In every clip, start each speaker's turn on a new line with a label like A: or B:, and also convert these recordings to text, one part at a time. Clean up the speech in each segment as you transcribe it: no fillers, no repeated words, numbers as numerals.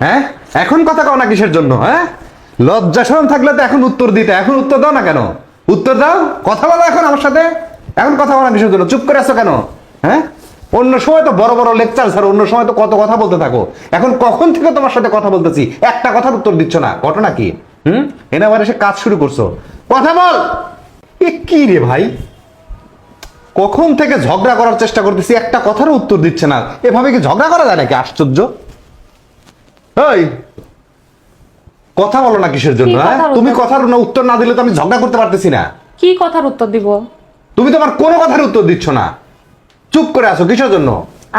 A: হ্যাঁ, এখন কথা কও না কিসের জন্য? হ্যাঁ, লজ্জা শরম থাকলে তো এখন উত্তর দিতে, এখন উত্তর দাও না কেন? উত্তর দাও, কথা বলো এখন আমার সাথে। এখন কথা বলো না কিসের জন্য? চুপ করে আছো কেন? হ্যাঁ, অন্য সময় তো বড় বড় লেকচার স্যার, অন্য সময় তো কত কথা বলতে থাকো। এখন কখন থেকে তোমার সাথে কথা বলতেছি, একটা কথার উত্তর দিচ্ছ না, ঘটনা কি? এনে আবার এসে কাজ শুরু করছো, কথা বল। এ কি রে ভাই, কখন থেকে ঝগড়া করার চেষ্টা করতেছি, একটা কথারও উত্তর দিচ্ছে না। এভাবে কি ঝগড়া করা যায় নাকি? আশ্চর্য। এই কথা বলো না কিসের জন্য?
B: কি
A: হ্যাঁ,
B: কথার
A: তুমি
B: উত্তর?
A: কথার উত্তর না দিলে তো আমি ঝগড়া করতে পারতেছি না।
B: কি কথার উত্তর দিব?
A: তুমি তো আমার কোনো কথার উত্তর দিচ্ছ না, চুপ করে আছো কিসের জন্য?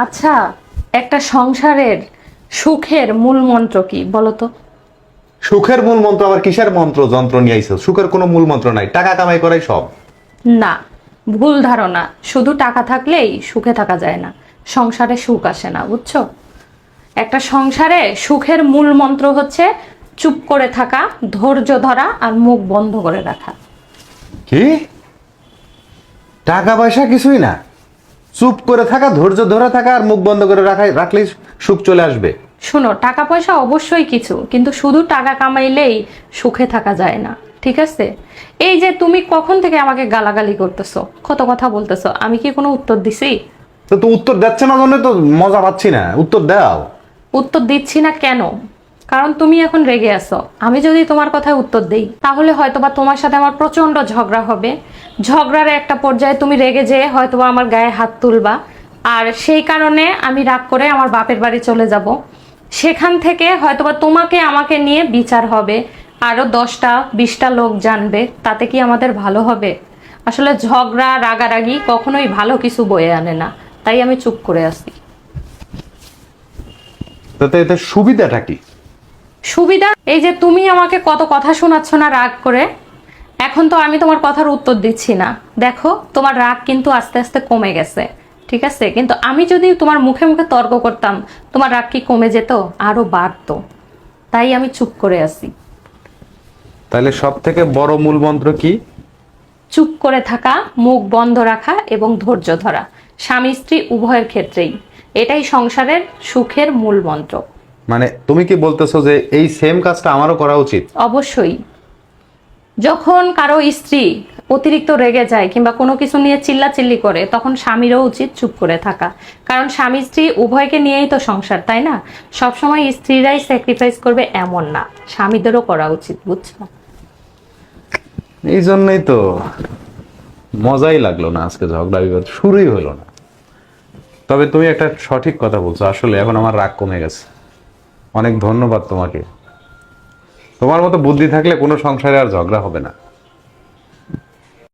B: আচ্ছা, একটা সংসারের সুখের মূল মন্ত্র কি বলো তো?
A: সুখের মূল মন্ত্র আবার কিসের মন্ত্র যন্ত্র নিয়ে আইছো? সুখের কোনো মূল মন্ত্র নাই, টাকা কামাই করাই সব।
B: না, ভুল ধারণা। শুধু টাকা থাকলেই সুখে থাকা যায় না, সংসারে সুখ আসে না, বুঝছো? একটা সংসারে সুখের মূল মন্ত্র হচ্ছে চুপ করে থাকা, ধৈর্য ধরা আর মুখ বন্ধ করে রাখা।
A: কি? টাকা পয়সা কিছুই না, চুপ করে থাকা, ধৈর্য ধরে থাকা আর মুখ বন্ধ করে রাখলেই সুখ চলে আসবে?
B: শোনো, টাকা পয়সা অবশ্যই কিছু, কিন্তু শুধু টাকা কামাইলেই সুখে থাকা যায় না, ঠিক আছে? এই যে তুমি কখন থেকে আমাকে গালাগালি করতেছো, কত কথা বলতেছো, আমি কি কোনো উত্তর দিছি?
A: তো উত্তর দিচ্ছে না জন্য তো মজা পাচ্ছি না, উত্তর দাও।
B: উত্তর দিচ্ছি না কেন? কারণ তুমি এখন রেগে আছো। আমি যদি তোমার কথায় উত্তর দেই তাহলে হয়তোবা তোমার সাথে আমার প্রচন্ড ঝগড়া হবে। ঝগড়ার একটা পর্যায়ে তুমি রেগে যেয়ে হয়তোবা আমার গায়ে হাত তুলবা, আর সেই কারণে আমি রাগ করে আমার বাপের বাড়ি চলে যাব। সেখান থেকে হয়তোবা তোমাকে আমাকে নিয়ে বিচার হবে, আরো 10টা 20টা লোক জানবে, তাতে কি আমাদের ভালো হবে? আসলে ঝগড়া রাগারাগি কখনোই ভালো কিছু বয়ে আনে না, তাই আমি চুপ করে আছি।
A: তাতে এতে সুবিধাটা কি?
B: সুবিধা এই যে তুমি আমাকে কত কথা শোনাচ্ছ না রাগ করে। এখন তো আমি তোমার কথার উত্তর দিচ্ছি না, দেখো তোমার রাগ কিন্তু আস্তে আস্তে কমে গেছে, ঠিক আছে? কিন্তু আমি যদি তোমার মুখে মুখে তর্ক করতাম, তোমার রাগ কি কমে যেত? আরো বাড়তো। তাই আমি চুপ করে আছি।
A: তাহলে সব থেকে বড় মূল মন্ত্র কি?
B: চুপ করে থাকা, মুখ বন্ধ রাখা এবং ধৈর্য ধরা, স্বামী স্ত্রী উভয়ের ক্ষেত্রেই। এটাই সংসারের সুখের মূল মন্ত্র।
A: মানে তুমি কি বলতেছো যে এই সেম কাজটা আমারও করা উচিত?
B: অবশ্যই। যখন কারো স্ত্রী অতিরিক্ত রেগে যায় কিংবা কোনো কিছু নিয়ে চিল্লাচিল্লি করে, তখন স্বামীরও উচিত চুপ করে থাকা। কারণ স্বামী স্ত্রী উভয়কে নিয়েই তো সংসার, তাই না? সবসময় স্ত্রীরাই স্যাক্রিফাইস করবে এমন না, স্বামীদেরও করা উচিত, বুঝছো?
A: এই জন্যই তো মজাই লাগলো না, আজকে ঝগড়া বিবাদ শুরুই হলো না। তবে তুমি একটা সঠিক কথা বলছো, আসলে এখন আমার রাগ কমে গেছে। অনেক ধন্যবাদ তোমাকে। তোমার মতো বুদ্ধি থাকলে কোনো সংসারে আর ঝগড়া হবে না।